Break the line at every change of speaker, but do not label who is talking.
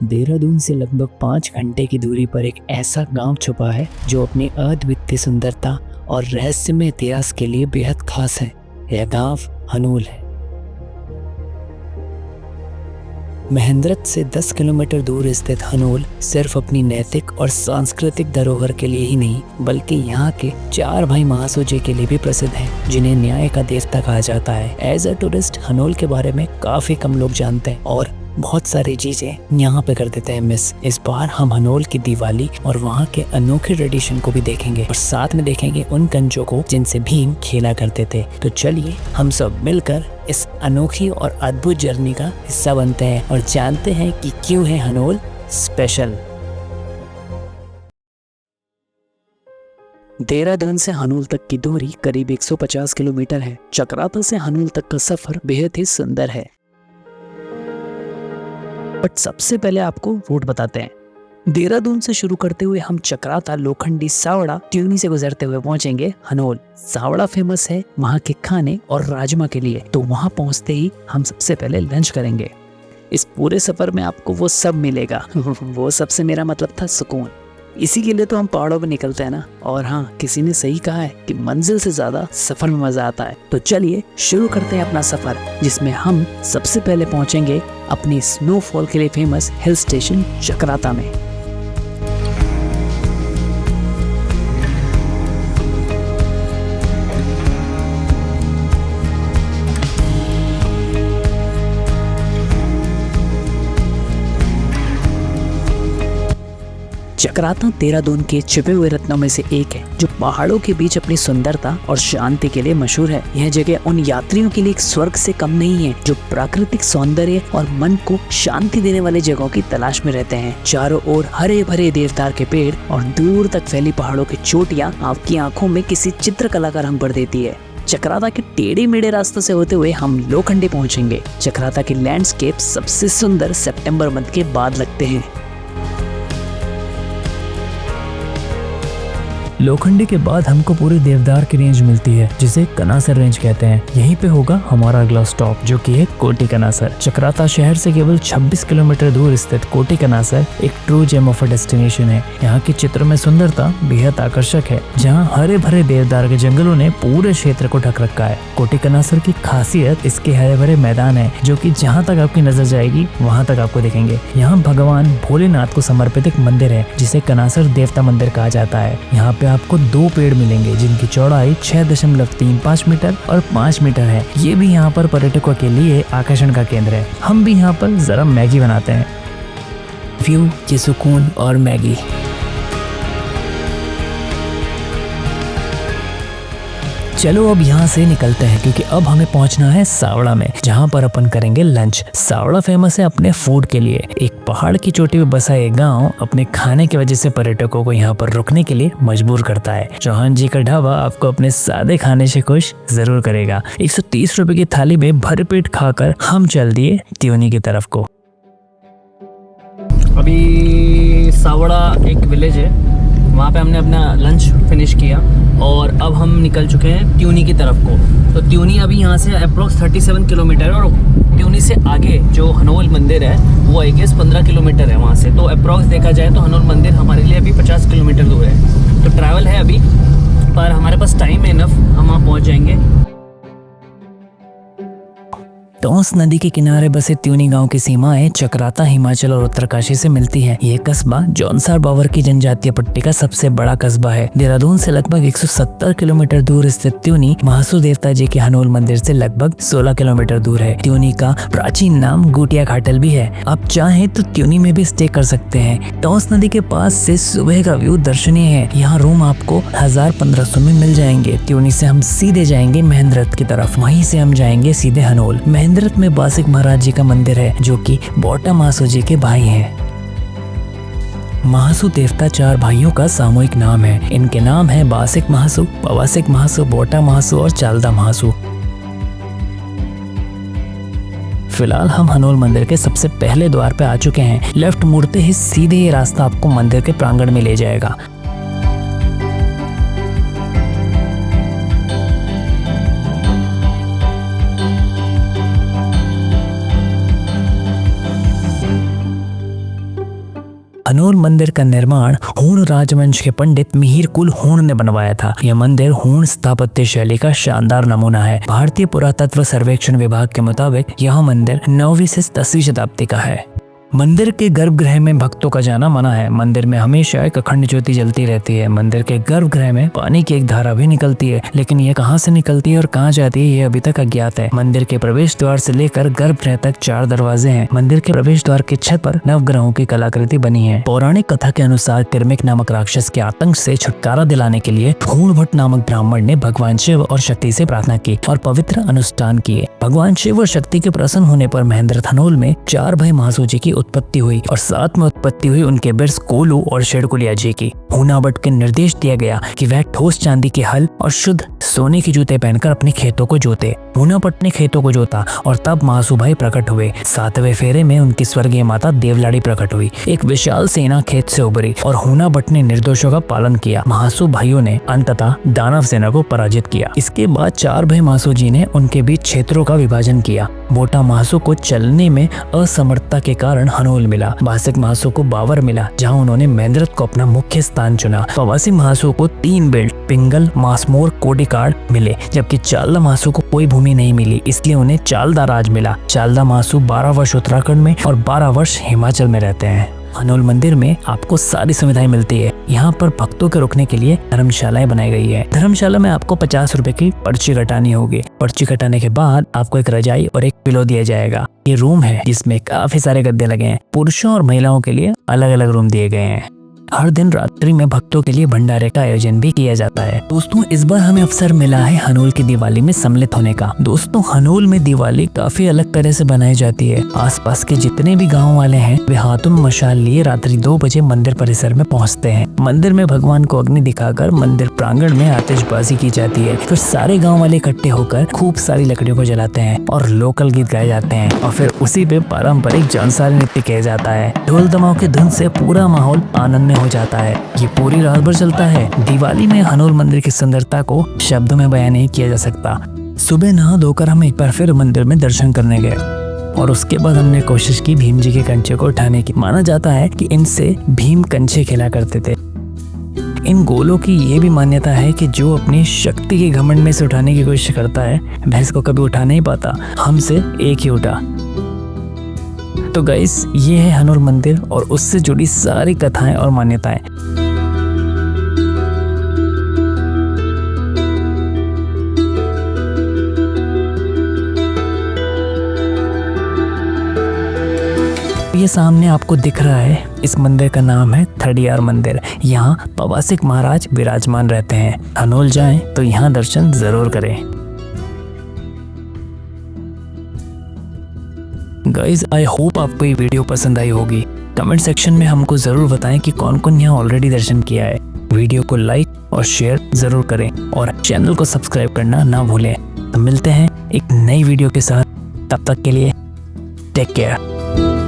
देहरादून से लगभग 5 घंटे की दूरी पर एक ऐसा गांव छुपा है जो अपनी अद्वितीय सुंदरता और रहस्यमय इतिहास के लिए बेहद खास है। यह गांव हनोल है। महेंद्रगढ़ से 10 किलोमीटर दूर स्थित हनोल सिर्फ अपनी नैतिक और सांस्कृतिक धरोहर के लिए ही नहीं बल्कि यहाँ के 4 भाई महासो जी के लिए भी प्रसिद्ध हैं, जिन्हें न्याय का देवता कहा जाता है। एज अ टूरिस्ट हनोल के बारे में काफी कम लोग जानते हैं और बहुत सारी चीजें यहाँ पे कर देते हैं मिस। इस बार हम हनोल की दिवाली और वहाँ के अनोखे ट्रेडिशन को भी देखेंगे और साथ में देखेंगे उन कंचों को जिनसे भीम खेला करते थे। तो चलिए हम सब मिलकर इस अनोखी और अद्भुत जर्नी का हिस्सा बनते हैं और जानते हैं कि क्यों है हनोल स्पेशल। देहरादून से हनोल तक की दूरी करीब 150 किलोमीटर है। चक्राता से हनोल तक का सफर बेहद ही सुंदर है। बट सबसे पहले आपको रूट बताते हैं। देहरादून से शुरू करते हुए हम चक्राता, लोखंडी, सावड़ा, त्यूनी से गुजरते हुए पहुंचेंगे हनोल। सावड़ा फेमस है वहाँ के खाने और राजमा के लिए, तो वहाँ पहुँचते ही हम सबसे पहले लंच करेंगे। इस पूरे सफर में आपको वो सब मिलेगा वो सबसे मेरा मतलब था सुकून। इसी के लिए तो हम पहाड़ों में निकलते हैं ना। और हाँ, किसी ने सही कहा है कि मंजिल से ज्यादा सफर में मजा आता है। तो चलिए शुरू करते हैं अपना सफर, जिसमें हम सबसे पहले पहुंचेंगे अपनी स्नोफॉल के लिए फेमस हिल स्टेशन चक्राता में। चक्राता देहरादून के छिपे हुए रत्नों में से एक है, जो पहाड़ों के बीच अपनी सुंदरता और शांति के लिए मशहूर है। यह जगह उन यात्रियों के लिए एक स्वर्ग से कम नहीं है जो प्राकृतिक सौंदर्य और मन को शांति देने वाली जगहों की तलाश में रहते हैं। चारों ओर हरे भरे देवदार के पेड़ और दूर तक फैली पहाड़ों की चोटियां आपकी आंखों में किसी चित्रकला का रंग भर देती है। चक्राता के टेढ़े मेढ़े रास्तों से होते हुए हम लोखंडी पहुंचेंगे। चक्राता के लैंडस्केप सबसे सुंदर सितंबर मंथ के बाद लगते हैं।
लोखंडी के बाद हमको पूरी देवदार की रेंज मिलती है, जिसे कनासर रेंज कहते हैं। यहीं पे होगा हमारा अगला स्टॉप, जो कि है कोटी कनासर। चक्राता शहर से केवल 26 किलोमीटर दूर स्थित कोटी कनासर एक true gem of a destination है। यहाँ की चित्र में सुंदरता बेहद आकर्षक है, जहाँ हरे भरे देवदार के जंगलों ने पूरे क्षेत्र को ढक रखा है। कोटी कनासर की खासियत इसके हरे भरे मैदान है, जो कि जहाँ तक आपकी नजर जाएगी वहाँ तक आपको दिखेंगे। यहाँ भगवान भोलेनाथ को समर्पित एक मंदिर है, जिसे कनासर देवता मंदिर कहा जाता है। यहाँ पे आपको 2 पेड़ मिलेंगे, जिनकी चौड़ाई 6.35 मीटर और 5 मीटर है। ये भी यहाँ पर पर्यटकों के लिए आकर्षण का केंद्र है। हम भी यहाँ पर जरा मैगी बनाते हैं।
व्यू के सुकून और मैगी।
चलो अब यहाँ से निकलते हैं, क्योंकि अब हमें पहुँचना है सावड़ा में, जहाँ पर अपन करेंगे लंच। सावड़ा फेमस है अपने फूड के लिए। एक पहाड़ की चोटी पे बसा ये गांव अपने खाने की वजह से पर्यटकों को यहाँ पर रुकने के लिए मजबूर करता है। चौहान जी का ढाबा आपको अपने सादे खाने से खुश जरूर करेगा। 130 रुपए की थाली में भरपेट खाकर हम चल दिए त्यूनी की तरफ को।
अभी सावड़ा एक विलेज है, वहाँ पे हमने अपना लंच फिनिश किया और अब हम निकल चुके हैं त्यूनी की तरफ को। तो त्यूनी अभी यहाँ से अप्रोक्स 37 किलोमीटर है और त्यूनी से आगे जो हनोल मंदिर है वो आई गेस 15 किलोमीटर है वहाँ से। तो अप्रोक्स देखा जाए तो हनोल मंदिर हमारे लिए अभी 50 किलोमीटर दूर है। तो ट्रैवल है अभी, पर हमारे पास टाइम है इनफ, हम वहाँ पहुँच जाएंगे।
टोंस नदी के किनारे बसे त्यूनी गांव की सीमाएं चक्राता, हिमाचल और उत्तरकाशी से मिलती है। ये कस्बा जौनसार बावर की जनजातीय पट्टी का सबसे बड़ा कस्बा है। देहरादून से लगभग 170 किलोमीटर दूर स्थित त्यूनी महासू देवता जी के हनोल मंदिर से लगभग 16 किलोमीटर दूर है। त्यूनी का प्राचीन नाम गुटिया घाटल भी है। आप चाहें तो त्यूनी में भी स्टे कर सकते हैं। टोंस नदी के पास से सुबह का व्यू दर्शनीय है। यहाँ रूम आपको 1500 में मिल जाएंगे। त्यूनी से हम सीधे जाएंगे महेंद्रगढ़ की तरफ, वहीं से हम जाएंगे सीधे हनोल। महेंद्रगढ़ में बासिक महाराज जी का मंदिर है, जो कि बोटा महासू जी के भाई हैं। महासू देवता 4 भाइयों का सामूहिक नाम है। इनके नाम है बासिक महासू, पवासिक महासू, बोटा महासू और चालदा महासू। फिलहाल हम हनोल मंदिर के सबसे पहले द्वार पे आ चुके हैं। लेफ्ट मुड़ते ही सीधे ये रास्ता आपको मंदिर के प्रांगण में ले जाएगा। हनोल मंदिर का निर्माण हूण राजवंश के पंडित मिहिर कुल हूण ने बनवाया था। यह मंदिर हूण स्थापत्य शैली का शानदार नमूना है। भारतीय पुरातत्व सर्वेक्षण विभाग के मुताबिक यह मंदिर 9वीं से 10वीं शताब्दी का है। मंदिर के गर्भगृह में भक्तों का जाना मना है। मंदिर में हमेशा एक अखंड ज्योति जलती रहती है। मंदिर के गर्भगृह में पानी की एक धारा भी निकलती है, लेकिन ये कहाँ से निकलती है और कहाँ जाती है ये अभी तक अज्ञात है। मंदिर के प्रवेश द्वार से लेकर गर्भगृह तक 4 दरवाजे हैं। मंदिर के प्रवेश द्वार की छत पर नवग्रहों की कलाकृति बनी है। पौराणिक कथा के अनुसार किरमिक नामक राक्षस के आतंक से छुटकारा दिलाने के लिए हूण भट्ट नामक ब्राह्मण ने भगवान शिव और शक्ति से प्रार्थना की और पवित्र अनुष्ठान किए। भगवान शिव और शक्ति के प्रसन्न होने पर महेंद्र थनोल में 4 भाई महासू जी की उत्पत्ति हुई और साथ में उत्पत्ति हुई उनके बिरस कोलू और शेड़कुलिया जी की। हूणा भट्ट के निर्देश दिया गया कि वह ठोस चांदी के हल और शुद्ध सोने के जूते पहनकर अपने खेतों को जोते। हूणा भट्ट ने खेतों को जोता और तब महासू भाई प्रकट हुए। 7वें फेरे में उनकी स्वर्गीय माता देवलाड़ी प्रकट हुई। एक विशाल सेना खेत से उभरी और हूणा भट्ट ने निर्दोषों का पालन किया। महासू भाइयों ने अंततः दानव सेना को पराजित किया। इसके बाद 4 भाई महासू जी ने उनके बीच क्षेत्रों का विभाजन किया। मोटा महासू को चलने में असमर्थता के कारण हनोल मिला। भासिक महासू को बावर मिला, जहां उन्होंने महेंद्र को अपना मुख्य स्थान चुना। प्रवासी महासू को 3 बेल्ट पिंगल, मासमोर, कोडिकाड़ मिले, जबकि चालदा महासू को कोई भूमि नहीं मिली, इसलिए उन्हें चालदा राज मिला। चालदा महासू 12 वर्ष उत्तराखंड में और 12 वर्ष हिमाचल में रहते हैं। हनोल मंदिर में आपको सारी सुविधाएं मिलती है। यहाँ पर भक्तों के रुकने के लिए धर्मशालाएं बनाई गई है। धर्मशाला में आपको 50 रुपए की पर्ची कटानी होगी। पर्ची कटाने के बाद आपको एक रजाई और एक पिलो दिया जाएगा। ये रूम है जिसमें काफी सारे गद्दे लगे हैं। पुरुषों और महिलाओं के लिए अलग अलग रूम दिए गए हैं। हर दिन रात्रि में भक्तों के लिए भंडारे का आयोजन भी किया जाता है। दोस्तों, इस बार हमें अवसर मिला है हनोल की दिवाली में सम्मिलित होने का। दोस्तों, हनोल में दिवाली काफी अलग तरह से बनाई जाती है। आसपास के जितने भी गांव वाले हैं वे हाथों में मशाल लिए रात्रि 2 बजे मंदिर परिसर में पहुंचते हैं। मंदिर में भगवान को अग्नि दिखाकर मंदिर प्रांगण में आतिशबाजी की जाती है। फिर सारे गाँव वाले इकट्ठे होकर खूब सारी लकड़ियों को जलाते हैं और लोकल गीत गाए जाते हैं और फिर उसी पे पारंपरिक जौनसारी नृत्य किया जाता है। ढोल दमाव के धुन से पूरा माहौल आनंदमय हो जाता है। ये पूरी रात भर चलता है। दिवाली में हनोल मंदिर की सुंदरता को शब्दों में बयान नहीं किया जा सकता। सुबह नहा धोकर हम एक बार फिर मंदिर में दर्शन करने गए और उसके बाद हमने कोशिश की भीम जी के कंचे को उठाने की। माना जाता है कि इनसे भीम कंचे खेला करते थे। इन गोलों की ये भी मान्यता है कि जो अपनी शक्ति के घमंड में से उठाने की कोशिश करता है वह इसको कभी उठा नहीं पाता। हमसे एक ही उठा। तो गाइस, ये है हनोल मंदिर और उससे जुड़ी सारी कथाएं और मान्यताएं। ये सामने आपको दिख रहा है, इस मंदिर का नाम है थड़ियार मंदिर। यहाँ पवासिक महाराज विराजमान रहते हैं। हनोल जाएं तो यहाँ दर्शन जरूर करें। गाइज, आई होप आपको ये वीडियो पसंद आई होगी। कमेंट सेक्शन में हमको जरूर बताएं कि कौन कौन यहाँ ऑलरेडी दर्शन किया है। वीडियो को लाइक और शेयर जरूर करें और चैनल को सब्सक्राइब करना ना भूलें। तो मिलते हैं एक नई वीडियो के साथ। तब तक के लिए टेक केयर।